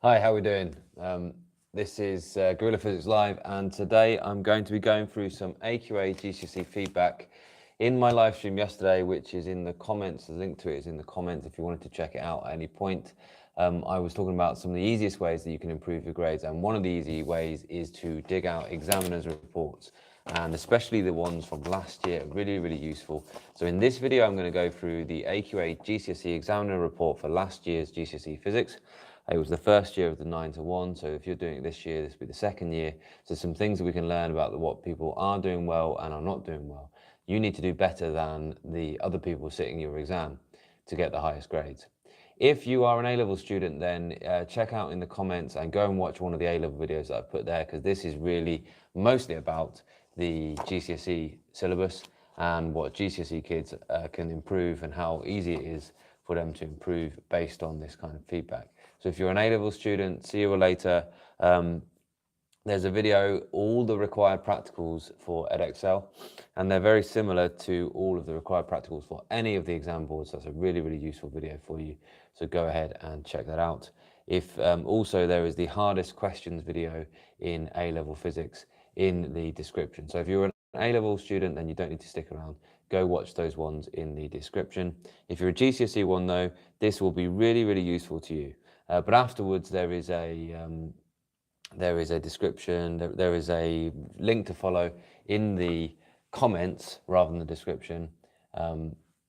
Hi, how are we doing? This is Guerrilla Physics Live, and today I'm going to be going through some AQA GCSE feedback in my live stream yesterday, which is in the comments. The link to it is in the comments if you wanted to check it out at any point. I was talking about some of the easiest ways that you can improve your grades, and one of the easy ways is to dig out examiners' reports, and especially the ones from last year, really useful. So in this video, I'm going to go through the AQA GCSE examiner report for last year's GCSE Physics. It was the first year of the 9 to 1, so if you're doing it this year, this will be the second year. So some things that we can learn about what people are doing well and are not doing well. You need to do better than the other people sitting your exam to get the highest grades. If you are an A-level student, then check out in the comments and go and watch one of the A-level videos that I've put there, because this is really mostly about the GCSE syllabus and what GCSE kids can improve and how easy it is for them to improve based on this kind of feedback. So if you're an A-level student, see you later. There's a video, all the required practicals for Edexcel, and they're very similar to all of the required practicals for any of the exam boards. That's a really useful video for you. So go ahead and check that out. If also there is the hardest questions video in A-level physics in the description. So if you're an A-level student, then you don't need to stick around. Go watch those ones in the description. If you're a GCSE one though, this will be really useful to you. But afterwards there is a description, there is a link to follow in the comments rather than the description,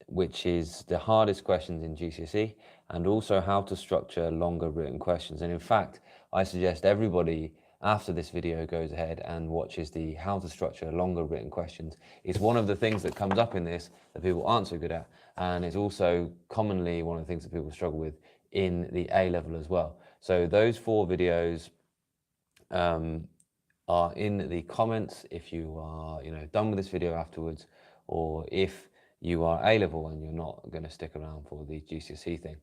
which is the hardest questions in GCSE and also how to structure longer written questions. And in fact, I suggest everybody after this video goes ahead and watches the how to structure longer written questions. It's one of the things that comes up in this that people aren't so good at, and it's also commonly one of the things that people struggle with in the A level as well. So those 4 videos are in the comments if you are done with this video afterwards, or if you are A-level and you're not going to stick around for the GCSE thing.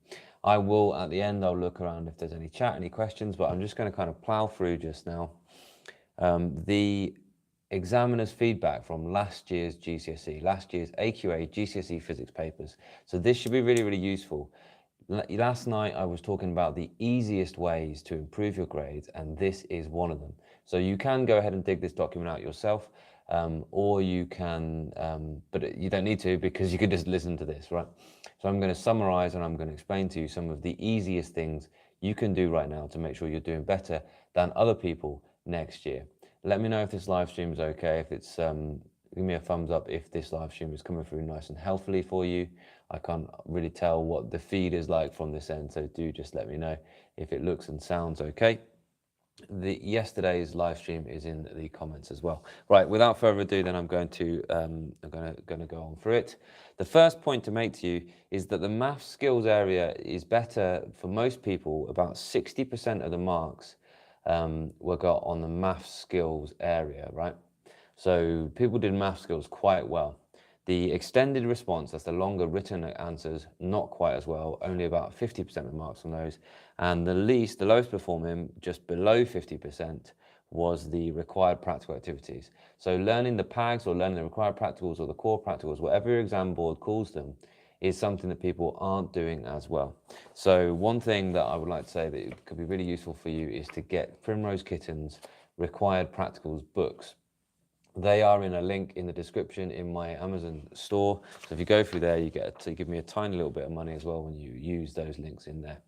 I will, at the end, I'll look around if there's any chat, any questions, but I'm just going to kind of plow through just now. The examiner's feedback from last year's GCSE, last year's AQA GCSE Physics papers. So this should be really useful. Last night I was talking about the easiest ways to improve your grades, and this is one of them. So you can go ahead and dig this document out yourself, or you can, but you don't need to, because you can just listen to this, right? So I'm going to summarize and I'm going to explain to you some of the easiest things you can do right now to make sure you're doing better than other people next year. Let me know if this live stream is okay, if it's give me a thumbs up if this live stream is coming through nice and healthily for you. I can't really tell what the feed is like from this end, so do just let me know if it looks and sounds okay. Yesterday's live stream is in the comments as well. Right, without further ado, then I'm going to go on through it. The first point to make to you is that the math skills area is better for most people. About 60% of the marks were got on the math skills area, right? So people did math skills quite well. The extended response, that's the longer written answers, not quite as well, only about 50% of the marks on those. And the lowest performing, just below 50%, was the required practical activities. So learning the PAGs or learning the required practicals or the core practicals, whatever your exam board calls them, is something that people aren't doing as well. So one thing that I would like to say that could be really useful for you is to get Primrose Kitten's required practicals books. They are in a link in the description in my Amazon store. So if you go through there, you get to give me a tiny little bit of money as well when you use those links in there.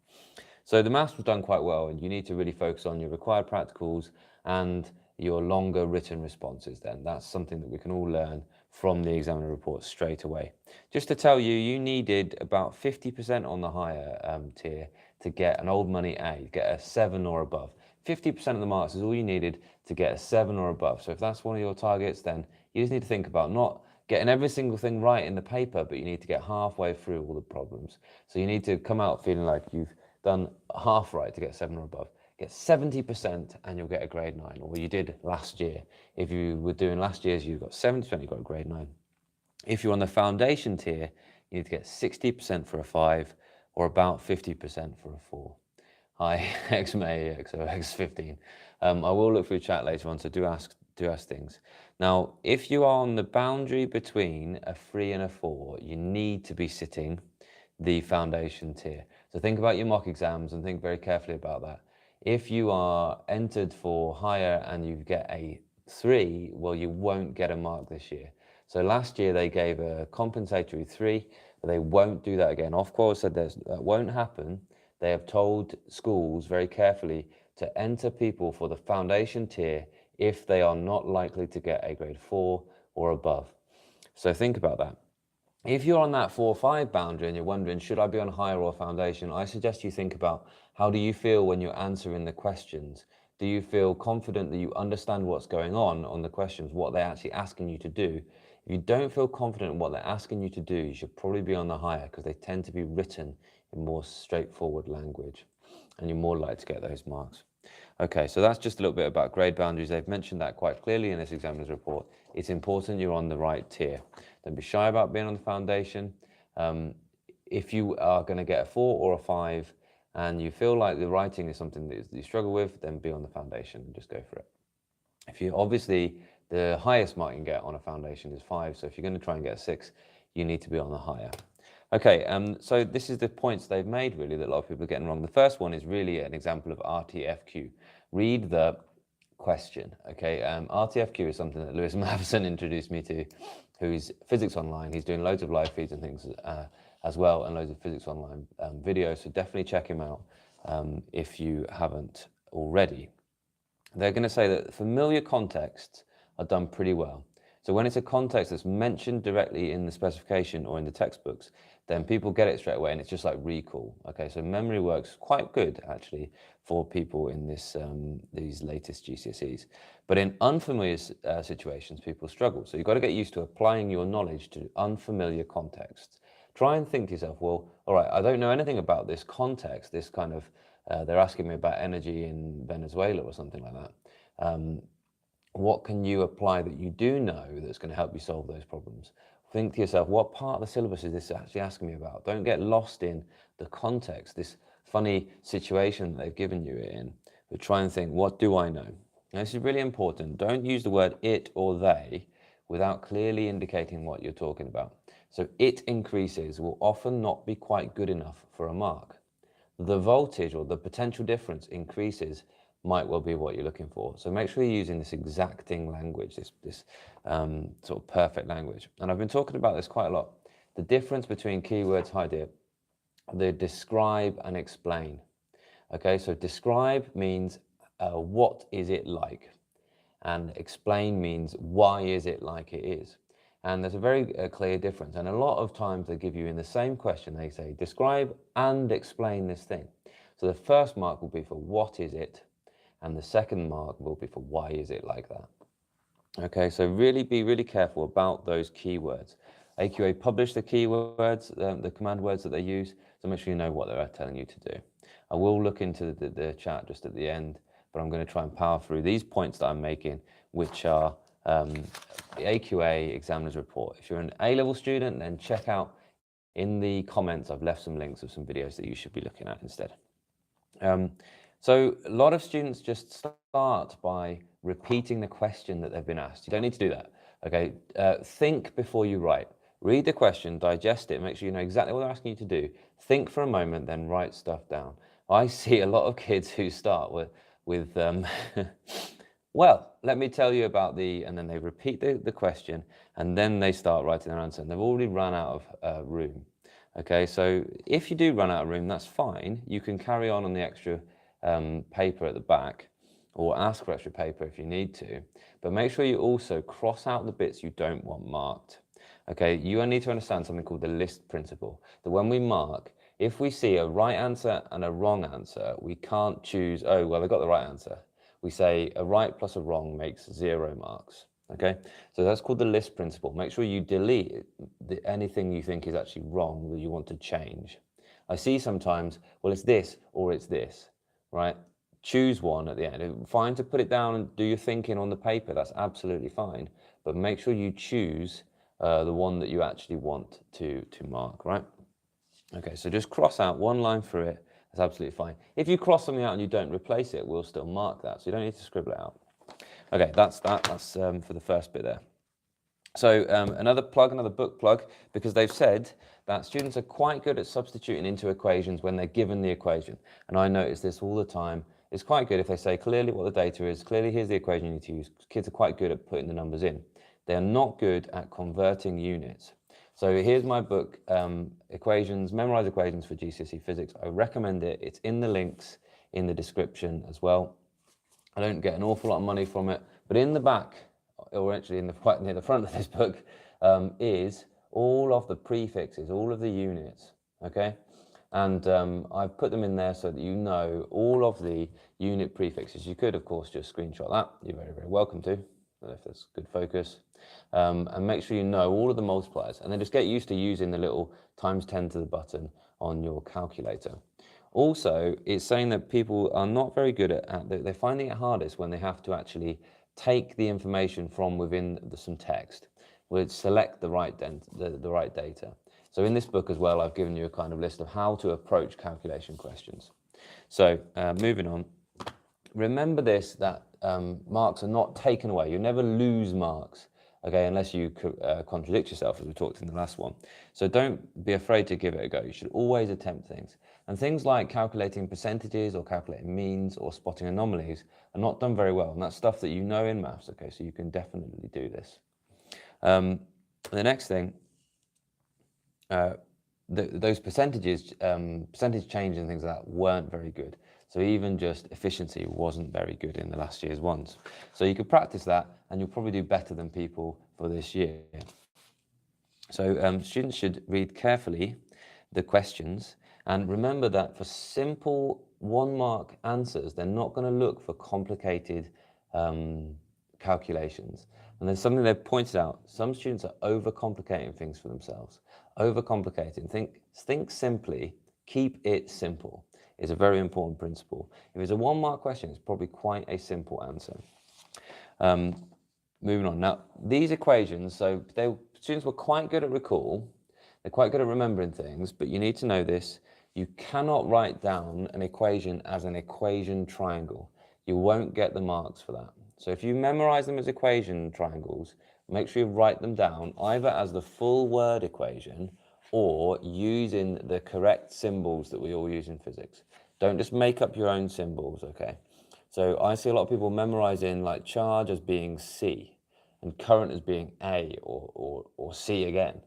So the maths was done quite well, and you need to really focus on your required practicals and your longer written responses then. That's something that we can all learn from the examiner report straight away. Just to tell you, you needed about 50% on the higher tier to get an old money A, get a 7 or above. 50% of the marks is all you needed to get a 7 or above. So if that's one of your targets, then you just need to think about not getting every single thing right in the paper, but you need to get halfway through all the problems. So you need to come out feeling like you've done half right to get 7 or above. Get 70% and you'll get a grade 9, or you did last year. If you were doing last year's, you got 70%, you got a grade 9. If you're on the foundation tier, you need to get 60% for a 5, or about 50% for a 4. Hi, XMA, XO, 15. I will look through chat later on, so do ask things. Now, if you are on the boundary between a 3 and a 4, you need to be sitting the foundation tier. So think about your mock exams and think very carefully about that. If you are entered for higher and you get a 3, well, you won't get a mark this year. So last year they gave a compensatory 3, but they won't do that again. Ofqual said that won't happen. They have told schools very carefully to enter people for the foundation tier if they are not likely to get a grade 4 or above. So think about that. If you're on that 4 or 5 boundary and you're wondering, should I be on higher or foundation, I suggest you think about, how do you feel when you're answering the questions? Do you feel confident that you understand what's going on the questions, what they're actually asking you to do? If you don't feel confident in what they're asking you to do, you should probably be on the higher, because they tend to be written in more straightforward language and you're more likely to get those marks. Okay, so that's just a little bit about grade boundaries. They've mentioned that quite clearly in this examiner's report. It's important you're on the right tier. Don't be shy about being on the foundation. If you are going to get a 4 or a 5 and you feel like the writing is something that you struggle with, then be on the foundation and just go for it. If you obviously, the highest mark you can get on a foundation is 5, so if you're going to try and get a 6, you need to be on the higher. Okay, so this is the points they've made really that a lot of people are getting wrong. The first one is really an example of RTFQ. Read the question, okay? RTFQ is something that Lewis Matheson introduced me to, who's Physics Online. He's doing loads of live feeds and things as well, and loads of Physics Online videos, so definitely check him out if you haven't already. They're going to say that familiar contexts are done pretty well. So when it's a context that's mentioned directly in the specification or in the textbooks, then people get it straight away, and it's just like recall. Okay, so memory works quite good actually for people in this these latest GCSEs. But in unfamiliar situations, people struggle. So you've got to get used to applying your knowledge to unfamiliar contexts. Try and think to yourself, well, all right, I don't know anything about this context, this kind of, they're asking me about energy in Venezuela or something like that. What can you apply that you do know that's going to help you solve those problems? Think to yourself, what part of the syllabus is this actually asking me about? Don't get lost in the context, this funny situation that they've given you in, but try and think, what do I know? Now, this is really important. Don't use the word it or they without clearly indicating what you're talking about. So it increases will often not be quite good enough for a mark. The voltage or the potential difference increases might well be what you're looking for. So make sure you're using this exacting language, this sort of perfect language. And I've been talking about this quite a lot. The difference between keywords, hi dear, the describe and explain. Okay, so describe means what is it like? And explain means why is it like it is? And there's a very clear difference. And a lot of times they give you in the same question, they say, describe and explain this thing. So the first mark will be for what is it? And the second mark will be for why is it like that? Okay, so really be really careful about those keywords. AQA publish the keywords, the command words that they use, so make sure you know what they're telling you to do. I will look into the chat just at the end, but I'm going to try and power through these points that I'm making, which are the AQA examiner's report. If you're an A-level student, then check out in the comments, I've left some links of some videos that you should be looking at instead. So a lot of students just start by repeating the question that they've been asked. You don't need to do that, okay? Think before you write. Read the question, digest it, make sure you know exactly what they're asking you to do. Think for a moment, then write stuff down. I see a lot of kids who start with well, let me tell you about and then they repeat the question, and then they start writing their answer, and they've already run out of room. Okay, so if you do run out of room, that's fine. You can carry on the extra paper at the back, or ask for extra paper if you need to, but make sure you also cross out the bits you don't want marked. Okay, you need to understand something called the list principle, that when we mark, if we see a right answer and a wrong answer, we can't choose, oh, well, I got the right answer. We say a right plus a wrong makes 0 marks. Okay, so that's called the list principle. Make sure you delete anything you think is actually wrong that you want to change. I see sometimes, well, it's this or it's this, right? Choose one at the end. Fine to put it down and do your thinking on the paper, that's absolutely fine. But make sure you choose the one that you actually want to mark, right? Okay, so just cross out one line through it. That's absolutely fine. If you cross something out and you don't replace it, we'll still mark that. So you don't need to scribble it out. Okay, that's for the first bit there. So another book plug, because they've said that students are quite good at substituting into equations when they're given the equation. And I notice this all the time. it's quite good if they say clearly what the data is, clearly here's the equation you need to use. Kids are quite good at putting the numbers in. They are not good at converting units. So here's my book, Equations, Memorise Equations for GCSE Physics. I recommend it. It's in the links in the description as well. I don't get an awful lot of money from it, but in the back, or actually in the quite near the front of this book, is all of the prefixes, all of the units, okay? And I've put them in there so that you know all of the unit prefixes. You could, of course, just screenshot that. You're very, very welcome to, if there's good focus. And make sure you know all of the multipliers, and then just get used to using the little times 10 to the button on your calculator. Also, it's saying that people are not very good at they're finding it hardest when they have to actually take the information from within some text, which select the right data. So in this book as well, I've given you a kind of list of how to approach calculation questions. So moving on, remember this, that marks are not taken away. You never lose marks, okay, unless you contradict yourself, as we talked in the last one. So don't be afraid to give it a go. You should always attempt things. And things like calculating percentages or calculating means or spotting anomalies are not done very well. And that's stuff that you know in maths, okay, so you can definitely do this. The next thing, those percentages, percentage change and things like that weren't very good. So even just efficiency wasn't very good in the last year's ones. So you could practice that and you'll probably do better than people for this year. So students should read carefully the questions and remember that for simple 1-mark answers, they're not going to look for complicated calculations. And there's something they've pointed out. Some students are overcomplicating things for themselves. Overcomplicating. Think simply, keep it simple is a very important principle. If it's a 1-mark question, it's probably quite a simple answer. Moving on. Now, these equations, so students were quite good at recall. They're quite good at remembering things, but you need to know this. You cannot write down an equation as an equation triangle. You won't get the marks for that. So if you memorize them as equation triangles, make sure you write them down either as the full word equation or using the correct symbols that we all use in physics. Don't just make up your own symbols, okay? So I see a lot of people memorizing like charge as being C and current as being A or C again.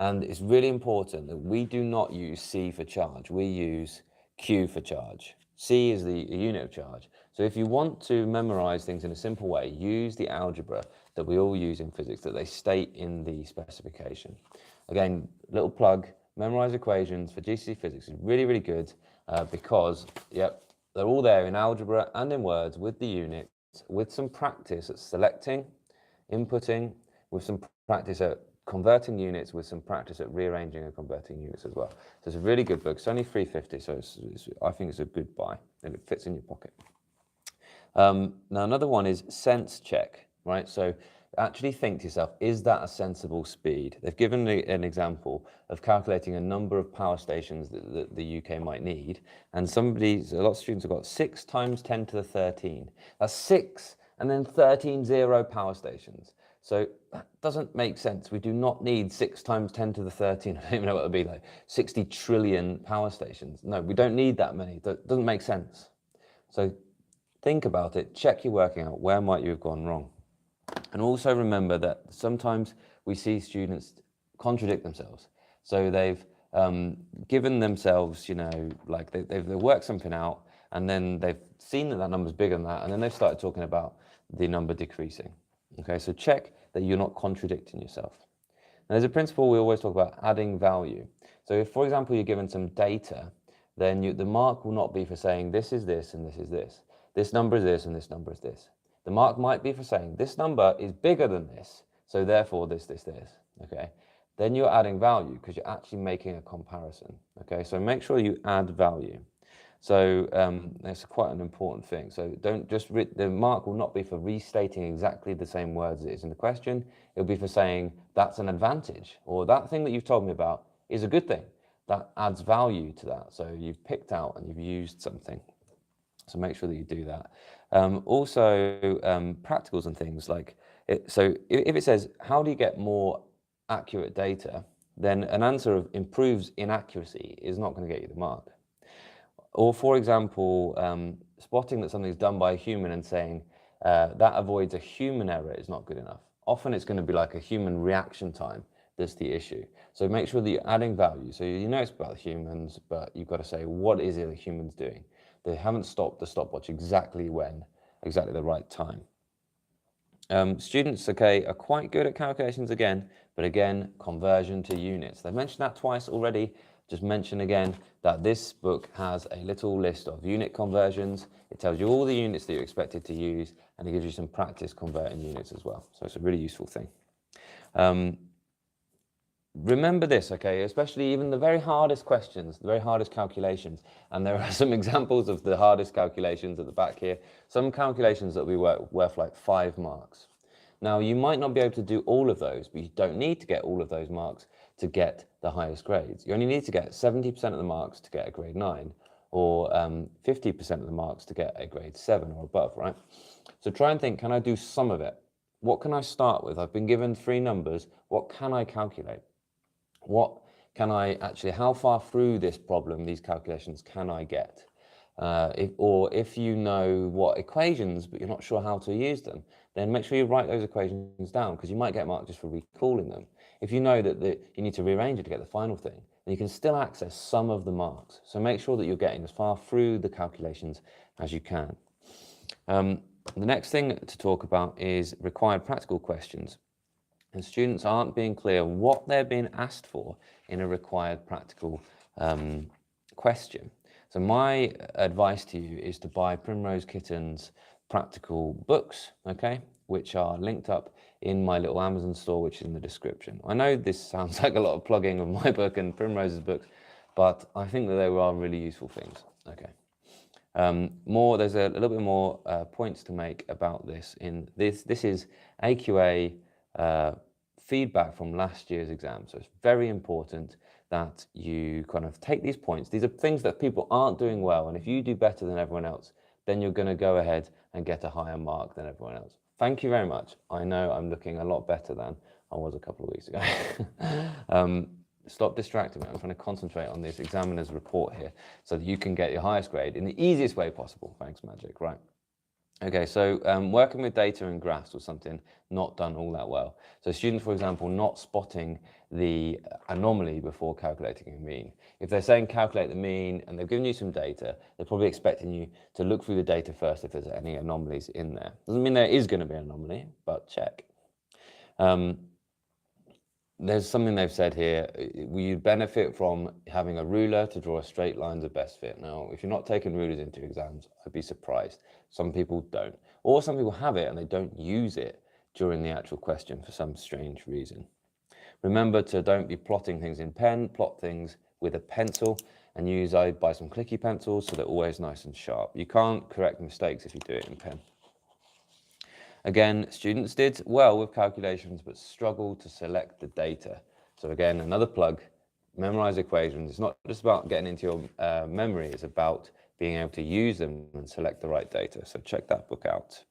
And it's really important that we do not use C for charge. We use Q for charge. C is the unit of charge. So if you want to memorize things in a simple way, use the algebra that we all use in physics that they state in the specification. Again, little plug, memorize equations for GCSE Physics is really, really good because, yep, they're all there in algebra and in words with the units, with some practice at selecting, inputting, with some practice at converting units, with some practice at rearranging and converting units as well. So it's a really good book. It's only $3.50, so I think it's a good buy and it fits in your pocket. Now another one is sense check, right? So actually think to yourself, is that a sensible speed? They've given an example of calculating a number of power stations that the UK might need, and a lot of students have got 6 times 10 to the 13. That's 6 and then 13 zero power stations. So that doesn't make sense. We do not need 6 times 10 to the 13. I don't even know what it would be like. 60 trillion power stations. No, we don't need that many. That doesn't make sense. So think about it. Check your working out. Where might you have gone wrong? And also remember that sometimes we see students contradict themselves. So they've given themselves, you know, like they've worked something out and then they've seen that number's bigger than that, and then they've started talking about the number decreasing. Okay, so check that you're not contradicting yourself. And there's a principle we always talk about, adding value. So if, for example, you're given some data, then the mark will not be for saying this is this and this is this. This number is this and this number is this. The mark might be for saying this number is bigger than this, so therefore this, okay? Then you're adding value because you're actually making a comparison, okay? So make sure you add value. So that's quite an important thing. So don't just, the mark will not be for restating exactly the same words as it is in the question. It'll be for saying that's an advantage, or that thing that you've told me about is a good thing. That adds value to that. So you've picked out and you've used something. So make sure that you do that. Also, practicals and things like, so if it says, how do you get more accurate data, then an answer of improves inaccuracy is not going to get you the mark. Or for example, spotting that something's done by a human and saying that avoids a human error is not good enough. Often it's going to be like a human reaction time that's the issue. So make sure that you're adding value. So you know it's about humans, but you've got to say, what is it the humans doing? They haven't stopped the stopwatch exactly when, exactly the right time. Students, okay, are quite good at calculations again, but again, conversion to units. They've mentioned that twice already. Just mention again that this book has a little list of unit conversions. It tells you all the units that you're expected to use, and it gives you some practice converting units as well. So it's a really useful thing. Remember this, okay, especially even the very hardest questions, the very hardest calculations, and there are some examples of the hardest calculations at the back here. Some calculations that will be worth like 5 marks. Now, you might not be able to do all of those, but you don't need to get all of those marks to get the highest grades. You only need to get 70% of the marks to get a grade 9, or 50% of the marks to get a grade 7 or above, right? So try and think, can I do some of it? What can I start with? I've been given 3 numbers. What can I calculate? What can I actually, how far through this problem, these calculations, can I get? If you know what equations, but you're not sure how to use them, then make sure you write those equations down, because you might get marked just for recalling them. If you know that you need to rearrange it to get the final thing, then you can still access some of the marks. So make sure that you're getting as far through the calculations as you can. The next thing to talk about is required practical questions. And students aren't being clear what they're being asked for in a required practical question. So my advice to you is to buy Primrose Kitten's practical books, okay, which are linked up in my little Amazon store, which is in the description. I know this sounds like a lot of plugging of my book and Primrose's books, but I think that they are really useful things, okay. There's a little bit more points to make about this. This is AQA feedback from last year's exam. So it's very important that you kind of take these points. These are things that people aren't doing well, and if you do better than everyone else, then you're going to go ahead and get a higher mark than everyone else. Thank you very much. I know I'm looking a lot better than I was a couple of weeks ago. Stop distracting me. I'm trying to concentrate on this examiner's report here so that you can get your highest grade in the easiest way possible. Thanks, Magic. Right. Okay, so working with data and graphs was something not done all that well. So students, for example, not spotting the anomaly before calculating a mean. If they're saying calculate the mean and they've given you some data, they're probably expecting you to look through the data first if there's any anomalies in there. Doesn't mean there is going to be an anomaly, but check. There's something they've said here, you benefit from having a ruler to draw a straight lines of best fit. Now, if you're not taking rulers into exams, I'd be surprised. Some people don't. Or some people have it and they don't use it during the actual question for some strange reason. Remember to don't be plotting things in pen, plot things with a pencil, and I'd buy some clicky pencils so they're always nice and sharp. You can't correct mistakes if you do it in pen. Again, students did well with calculations, but struggled to select the data. So again, another plug, memorize equations. It's not just about getting into your memory, it's about being able to use them and select the right data. So check that book out.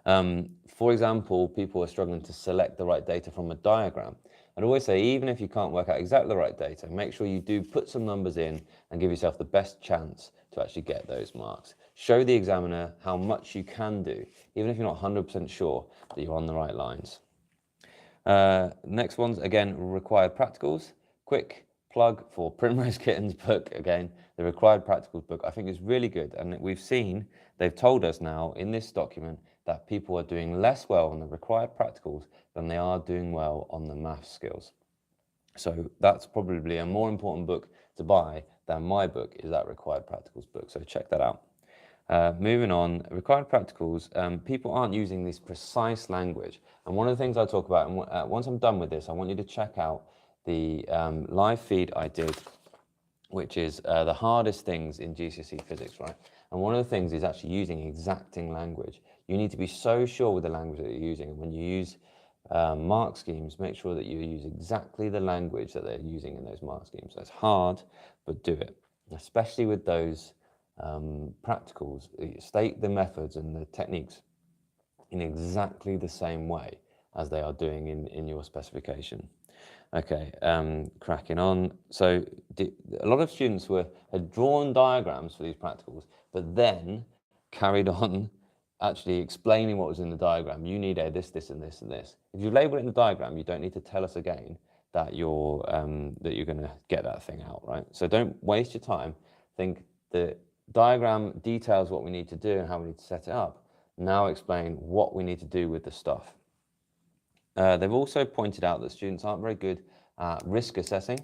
For example, people are struggling to select the right data from a diagram. I'd always say, even if you can't work out exactly the right data, make sure you do put some numbers in and give yourself the best chance to actually get those marks. Show the examiner how much you can do, even if you're not 100% sure that you're on the right lines. Next one's, again, required practicals. Quick plug for Primrose Kitten's book, again, the required practicals book, I think is really good. And we've seen, they've told us now in this document that people are doing less well on the required practicals than they are doing well on the math skills. So that's probably a more important book to buy than my book, is that required practicals book. So check that out. Moving on, required practicals, people aren't using this precise language. And one of the things I talk about, and once I'm done with this, I want you to check out the live feed I did, which is the hardest things in GCSE Physics, right? And one of the things is actually using exacting language. You need to be so sure with the language that you're using. And when you use mark schemes, make sure that you use exactly the language that they're using in those mark schemes. So it's hard, but do it, especially with those practicals. State the methods and the techniques in exactly the same way as they are doing in your specification. Okay, cracking on. So a lot of students had drawn diagrams for these practicals, but then carried on actually explaining what was in the diagram. You need this, this, and this, and this. If you label it in the diagram, you don't need to tell us again that you're going to get that thing out, right? So don't waste your time. Think the diagram details what we need to do and how we need to set it up. Now explain what we need to do with the stuff. They've also pointed out that students aren't very good at risk assessing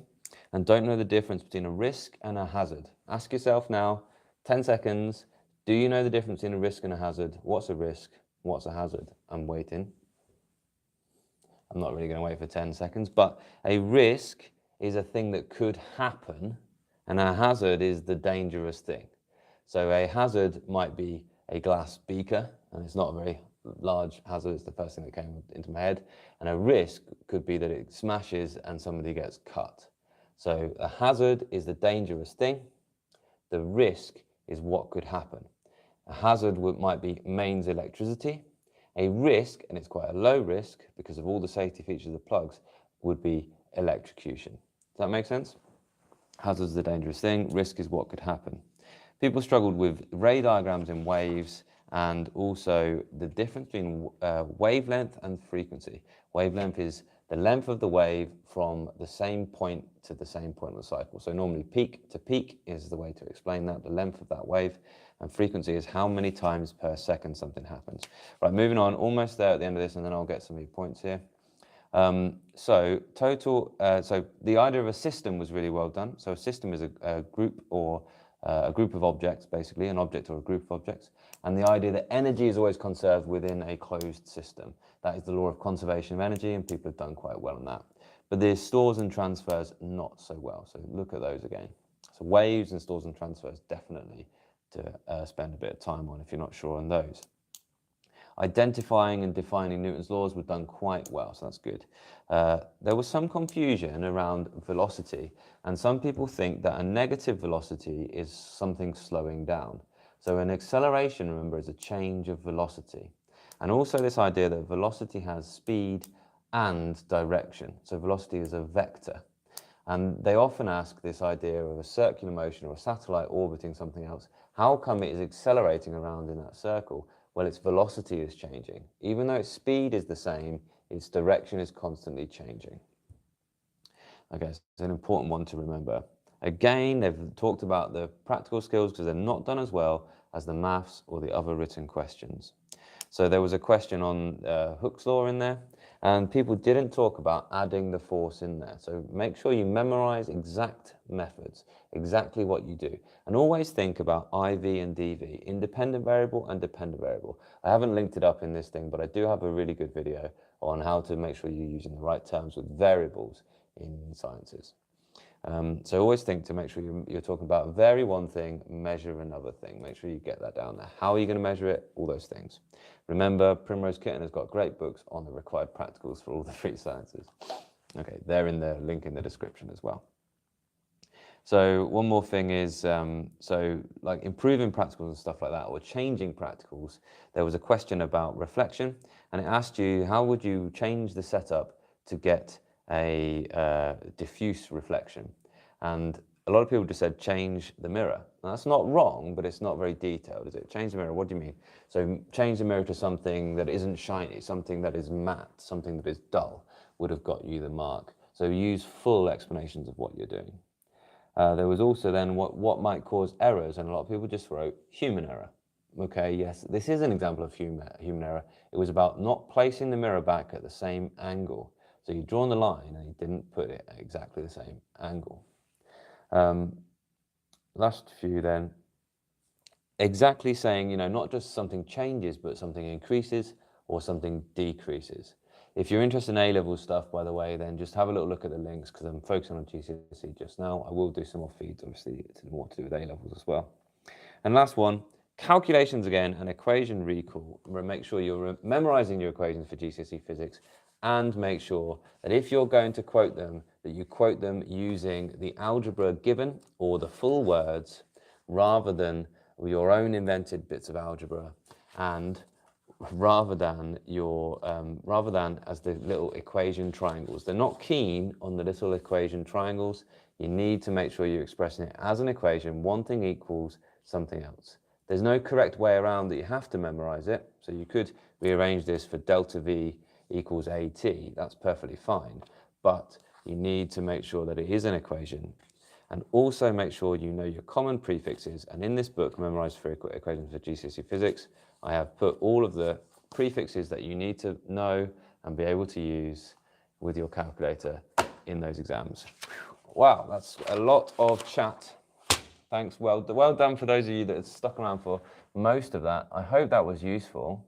and don't know the difference between a risk and a hazard. Ask yourself now, 10 seconds, do you know the difference between a risk and a hazard? What's a risk? What's a hazard? I'm waiting. I'm not really going to wait for 10 seconds, but a risk is a thing that could happen, and a hazard is the dangerous thing. So a hazard might be a glass beaker, and it's not a very large hazard, it's the first thing that came into my head. And a risk could be that it smashes and somebody gets cut. So a hazard is the dangerous thing. The risk is what could happen. A hazard might be mains electricity. A risk, and it's quite a low risk because of all the safety features of plugs, would be electrocution. Does that make sense? Hazard is the dangerous thing, risk is what could happen. People struggled with ray diagrams in waves and also the difference between wavelength and frequency. Wavelength is the length of the wave from the same point to the same point of the cycle. So normally peak to peak is the way to explain that, the length of that wave. And frequency is how many times per second something happens. Right, moving on, almost there at the end of this, and then I'll get some of your points here. So the idea of a system was really well done. So a system is a group or a group of objects, basically, an object or a group of objects. And the idea that energy is always conserved within a closed system. That is the law of conservation of energy, and people have done quite well on that. But the stores and transfers, not so well. So look at those again. So waves and stores and transfers, definitely to spend a bit of time on if you're not sure on those. Identifying and defining Newton's laws were done quite well, so that's good. There was some confusion around velocity, and some people think that a negative velocity is something slowing down. So an acceleration, remember, is a change of velocity. And also this idea that velocity has speed and direction. So velocity is a vector. And they often ask this idea of a circular motion or a satellite orbiting something else. How come it is accelerating around in that circle? Well, its velocity is changing. Even though its speed is the same, its direction is constantly changing. Okay, so it's an important one to remember. Again, they've talked about the practical skills because they're not done as well as the maths or the other written questions. So there was a question on Hooke's law in there, and people didn't talk about adding the force in there. So make sure you memorize exact methods, exactly what you do. And always think about IV and DV, independent variable and dependent variable. I haven't linked it up in this thing, but I do have a really good video on how to make sure you're using the right terms with variables in sciences. So always think to make sure you're talking about vary one thing, measure another thing. Make sure you get that down there. How are you going to measure it? All those things. Remember, Primrose Kitten has got great books on the required practicals for all the three sciences. Okay, they're in the link in the description as well. So one more thing is, so like improving practicals and stuff like that, or changing practicals, there was a question about reflection, and it asked you, how would you change the setup to get a diffuse reflection? And a lot of people just said change the mirror. Now, that's not wrong, but it's not very detailed, is it? Change the mirror, what do you mean? So change the mirror to something that isn't shiny, something that is matte, something that is dull, would have got you the mark. So use full explanations of what you're doing. There was also then what might cause errors, and a lot of people just wrote human error. Okay, yes, this is an example of human error. It was about not placing the mirror back at the same angle. So you'd drawn the line and you didn't put it at exactly the same angle. Last few then. Exactly saying, not just something changes, but something increases or something decreases. If you're interested in A-level stuff, by the way, then just have a little look at the links because I'm focusing on GCSE just now. I will do some more feeds, obviously, more to do with A-levels as well. And last one, calculations again, and equation recall. Make sure you're memorizing your equations for GCSE Physics, and make sure that if you're going to quote them, that you quote them using the algebra given or the full words rather than your own invented bits of algebra. And rather than as the little equation triangles. They're not keen on the little equation triangles. You need to make sure you're expressing it as an equation. One thing equals something else. There's no correct way around that you have to memorize it. So you could rearrange this for delta V equals AT. That's perfectly fine. But you need to make sure that it is an equation. And also make sure you know your common prefixes. And in this book, Memorise for Equations for GCSE Physics, I have put all of the prefixes that you need to know and be able to use with your calculator in those exams. Wow, that's a lot of chat. Thanks, well done for those of you that have stuck around for most of that. I hope that was useful.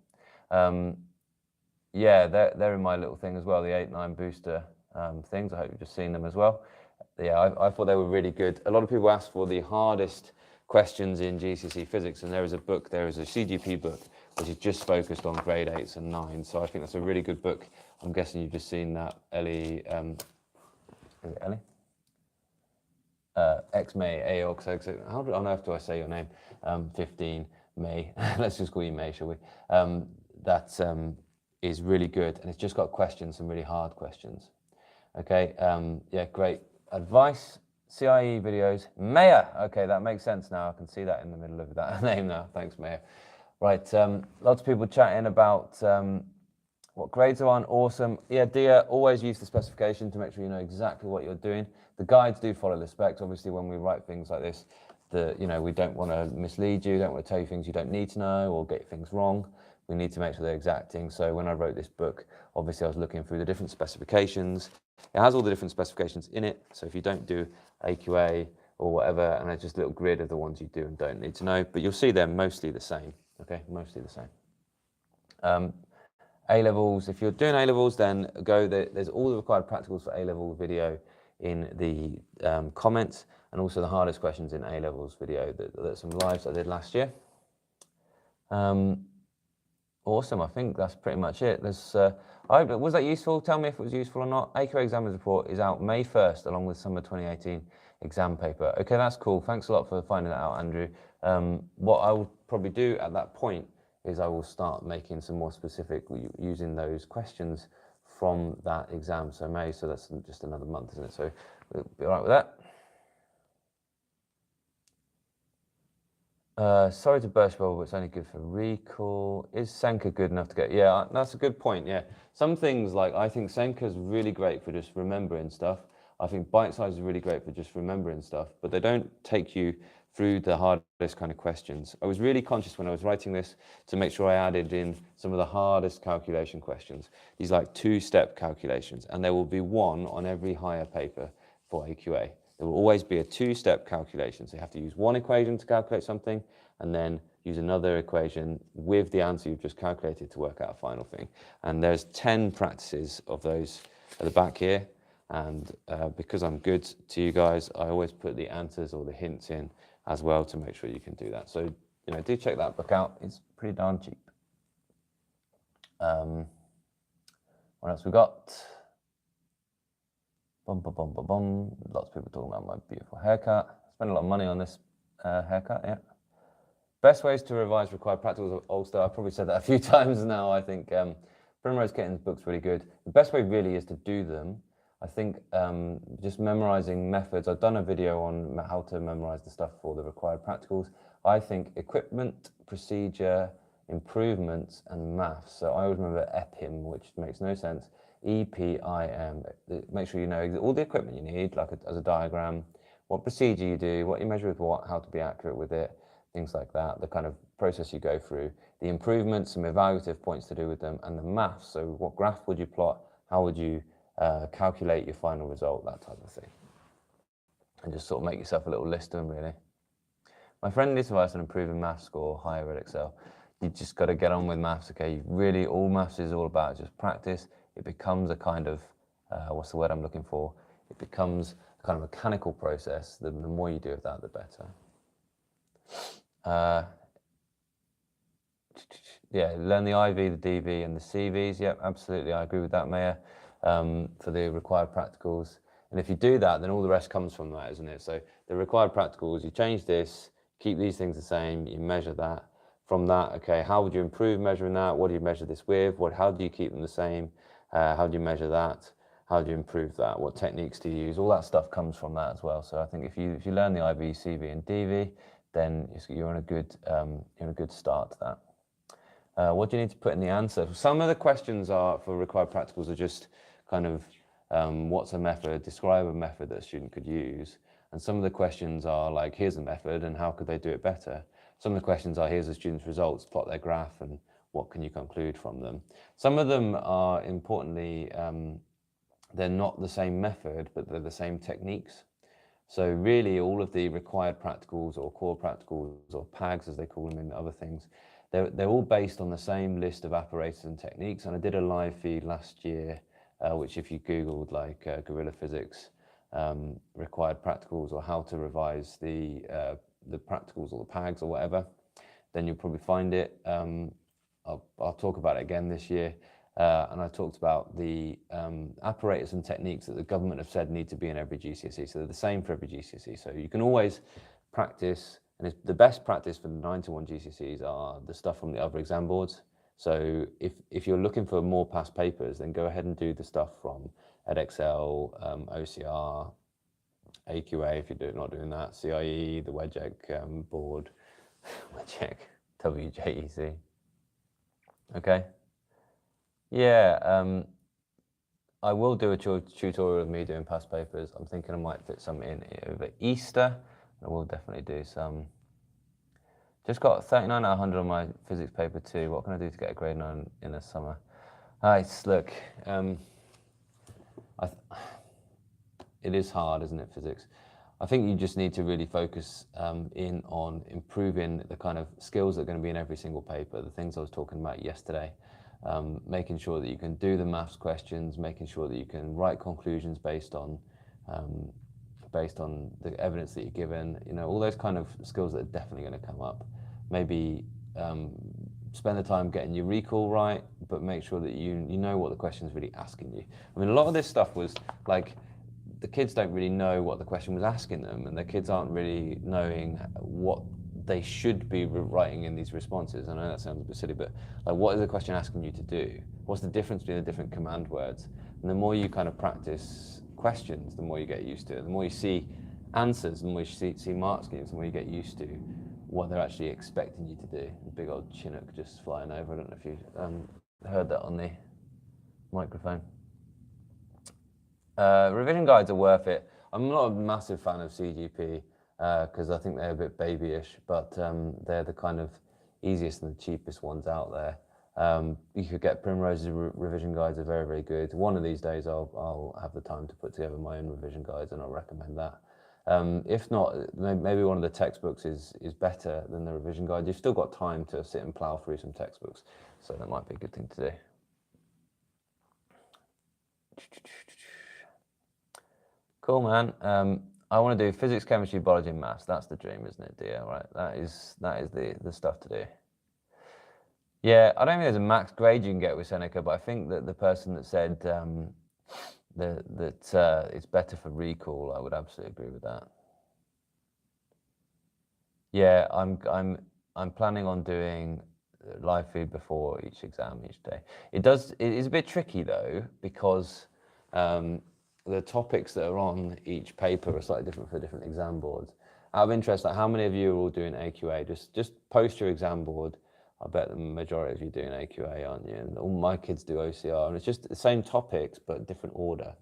Yeah, they're in my little thing as well, the 8-9 booster things. I hope you've just seen them as well. Yeah, I thought they were really good. A lot of people ask for the hardest questions in GCSE Physics, and there is a CGP book, which is just focused on grade 8s and 9s. So I think that's a really good book. I'm guessing you've just seen that, Ellie, is it Ellie? X-May, AOX, how on earth do I say your name? 15 May, let's just call you May, shall we? That is really good, and it's just got questions, some really hard questions. Okay, yeah, great. Advice, CIE videos, Maya. Okay, that makes sense now. I can see that in the middle of that name now. Thanks, Maya. Right, lots of people chatting about what grades are on. Awesome. Yeah, Dia, always use the specification to make sure you know exactly what you're doing. The guides do follow the specs. Obviously, when we write things like this, we don't want to mislead you, don't want to tell you things you don't need to know or get things wrong. We need to make sure they're exacting. So when I wrote this book, obviously I was looking through the different specifications. It has all the different specifications in it. So if you don't do AQA or whatever, and it's just a little grid of the ones you do and don't need to know, but you'll see they're mostly the same. Okay, mostly the same. A-levels, if you're doing A-levels, then there's all the required practicals for A-level video in the comments, and also the hardest questions in A-levels video. That's some lives I did last year. Awesome, I think that's pretty much it. Was that useful? Tell me if it was useful or not. AQA Examiners Report is out May 1st, along with Summer 2018 exam paper. Okay, that's cool. Thanks a lot for finding that out, Andrew. What I will probably do at that point is I will start making some more specific, using those questions from that exam. So May, so that's just another month, isn't it? So we'll be all right with that. Sorry to burst bubble, but it's only good for recall. Is Senka good enough to get? Yeah, that's a good point. Yeah, some things like I think Senka is really great for just remembering stuff. I think bite size is really great for just remembering stuff, but they don't take you through the hardest kind of questions. I was really conscious when I was writing this to make sure I added in some of the hardest calculation questions. These like 2-step calculations, and there will be one on every higher paper for AQA. There will always be a 2-step calculation. So you have to use one equation to calculate something, and then use another equation with the answer you've just calculated to work out a final thing. And there's 10 practices of those at the back here. And because I'm good to you guys, I always put the answers or the hints in as well to make sure you can do that. So, do check that book out. It's pretty darn cheap. What else we got? Lots of people talking about my beautiful haircut. Spent a lot of money on this haircut, yeah. Best ways to revise required practicals of Ulster. I've probably said that a few times now. I think Primrose Kitten's book's really good. The best way really is to do them. I think just memorizing methods. I've done a video on how to memorize the stuff for the required practicals. I think equipment, procedure, improvements, and maths. So I always remember EPIM, which makes no sense. EPIM. Make sure you know all the equipment you need, like as a diagram, what procedure you do, what you measure with what, how to be accurate with it, things like that, the kind of process you go through, the improvements, some evaluative points to do with them, and the maths. So what graph would you plot? How would you calculate your final result, that type of thing. And just sort of make yourself a little list of them, really. My friend needs advice on improving maths score higher at Edexcel. You just got to get on with maths, okay? Really, all maths is all about just practice. It becomes a kind of, what's the word I'm looking for? It becomes a kind of mechanical process. The more you do of that, the better. Yeah, learn the IV, the DV, and the CVs. Yep, absolutely, I agree with that, Maya, for the required practicals. And if you do that, then all the rest comes from that, isn't it? So the required practicals, you change this, keep these things the same, you measure that. from that, okay, how would you improve measuring that? What do you measure this with? How do you keep them the same? How do you measure that? How do you improve that? What techniques do you use? All that stuff comes from that as well. So I think if you learn the IB, CV, and DV, then you're in a good start to that. What do you need to put in the answer? Some of the questions are for required practicals are just kind of what's a method? Describe a method that a student could use. And some of the questions are like, here's a method and how could they do it better? Some of the questions are, here's a student's results, plot their graph and what can you conclude from them? Some of them are, importantly, they're not the same method, but they're the same techniques. So really all of the required practicals or core practicals or PAGs as they call them in other things, they're all based on the same list of apparatus and techniques. And I did a live feed last year, which if you Googled like Guerrilla Physics, required practicals or how to revise the practicals or the PAGs or whatever, then you'll probably find it. I'll talk about it again this year. And I talked about the apparatus and techniques that the government have said need to be in every GCSE. So they're the same for every GCSE. So you can always practice, and the best practice for the 9-1 GCSEs are the stuff from the other exam boards. So if you're looking for more past papers, then go ahead and do the stuff from Edexcel, OCR, AQA if you're not doing that, CIE, the WEGEC board, WEGEC, WJEC. Okay. Yeah, I will do a tutorial of me doing past papers. I'm thinking I might fit some in over Easter. I will definitely do some. Just got 39 out of 100 on my physics paper too. What can I do to get a grade 9 in the summer? Look, it is hard, isn't it, physics? I think you just need to really focus in on improving the kind of skills that are going to be in every single paper, the things I was talking about yesterday. Making sure that you can do the maths questions, making sure that you can write conclusions based on the evidence that you're given, all those kind of skills that are definitely going to come up. Maybe spend the time getting your recall right, but make sure that you know what the question is really asking you. I mean, a lot of this stuff was like, the kids don't really know what the question was asking them, and the kids aren't really knowing what they should be writing in these responses. I know that sounds a bit silly, but like, what is the question asking you to do? What's the difference between the different command words? And the more you kind of practice questions, the more you get used to it. The more you see answers, the more you see mark schemes, the more you get used to what they're actually expecting you to do. A big old Chinook just flying over. I don't know if you heard that on the microphone. Revision guides are worth it. I'm not a massive fan of CGP because I think they're a bit babyish, but they're the kind of easiest and the cheapest ones out there. You could get Primrose's revision guides are very, very good. One of these days I'll have the time to put together my own revision guides, and I'll recommend that. If not, maybe one of the textbooks is better than the revision guide. You've still got time to sit and plow through some textbooks, so that might be a good thing to do. Cool, man. I want to do physics, chemistry, biology, and maths. That's the dream, isn't it, dear? Right. That is the stuff to do. Yeah, I don't think there's a max grade you can get with Seneca, but I think that the person that said that it's better for recall, I would absolutely agree with that. Yeah, I'm planning on doing live feed before each exam each day. It is a bit tricky though, because the topics that are on each paper are slightly different for different exam boards. Out of interest, like how many of you are all doing AQA? Just post your exam board. I bet the majority of you doing AQA, aren't you? And all my kids do OCR, and it's just the same topics but different order.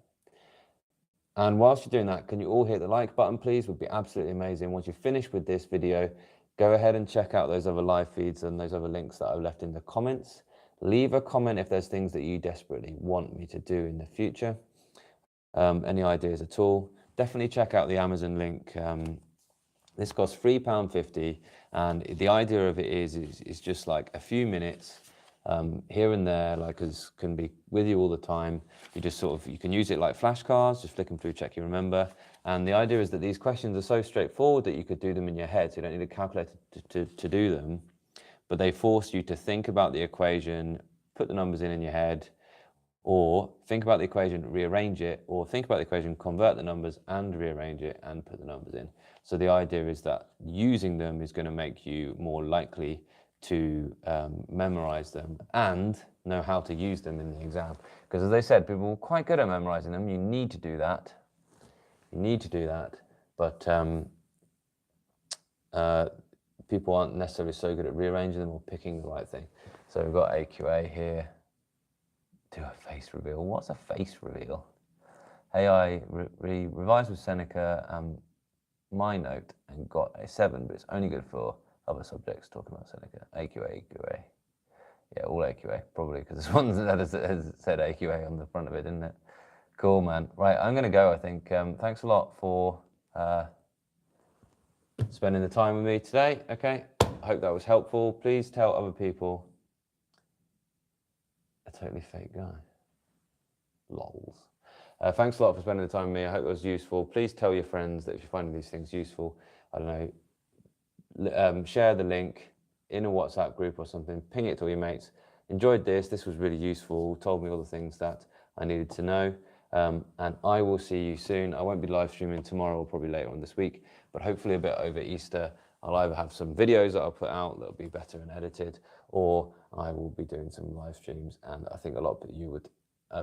And whilst you're doing that, can you all hit the like button, please? Would be absolutely amazing. Once you finish with this video, go ahead and check out those other live feeds and those other links that I've left in the comments. Leave a comment if there's things that you desperately want me to do in the future. Any ideas at all? Definitely check out the Amazon link. This costs £3.50, and the idea of it is just like a few minutes here and there, like as can be with you all the time. You can use it like flashcards, just flick them through, check you remember. And the idea is that these questions are so straightforward that you could do them in your head, so you don't need a calculator to do them. But they force you to think about the equation, put the numbers in your head, or think about the equation, rearrange it, or think about the equation, convert the numbers and rearrange it and put the numbers in. So the idea is that using them is going to make you more likely to memorize them and know how to use them in the exam. Because as they said, people are quite good at memorizing them. You need to do that. You need to do that. But people aren't necessarily so good at rearranging them or picking the right thing. So we've got AQA here. Do a face reveal. What's a face reveal? Hey, I revised with Seneca my note and got a 7, but it's only good for other subjects talking about Seneca. AQA, AQA. Yeah, all AQA, probably, because this one has said AQA on the front of it, didn't it? Cool, man. Right, I'm going to go, I think. Thanks a lot for spending the time with me today, okay? I hope that was helpful. Please tell other people. A totally fake guy. Lols. Thanks a lot for spending the time with me. I hope it was useful. Please tell your friends that if you're finding these things useful, I don't know, share the link in a WhatsApp group or something, ping it to all your mates. Enjoyed this. This was really useful. Told me all the things that I needed to know. And I will see you soon. I won't be live streaming tomorrow or probably later on this week, but hopefully a bit over Easter. I'll either have some videos that I'll put out that'll be better and edited, or I will be doing some live streams. And I think a lot of you would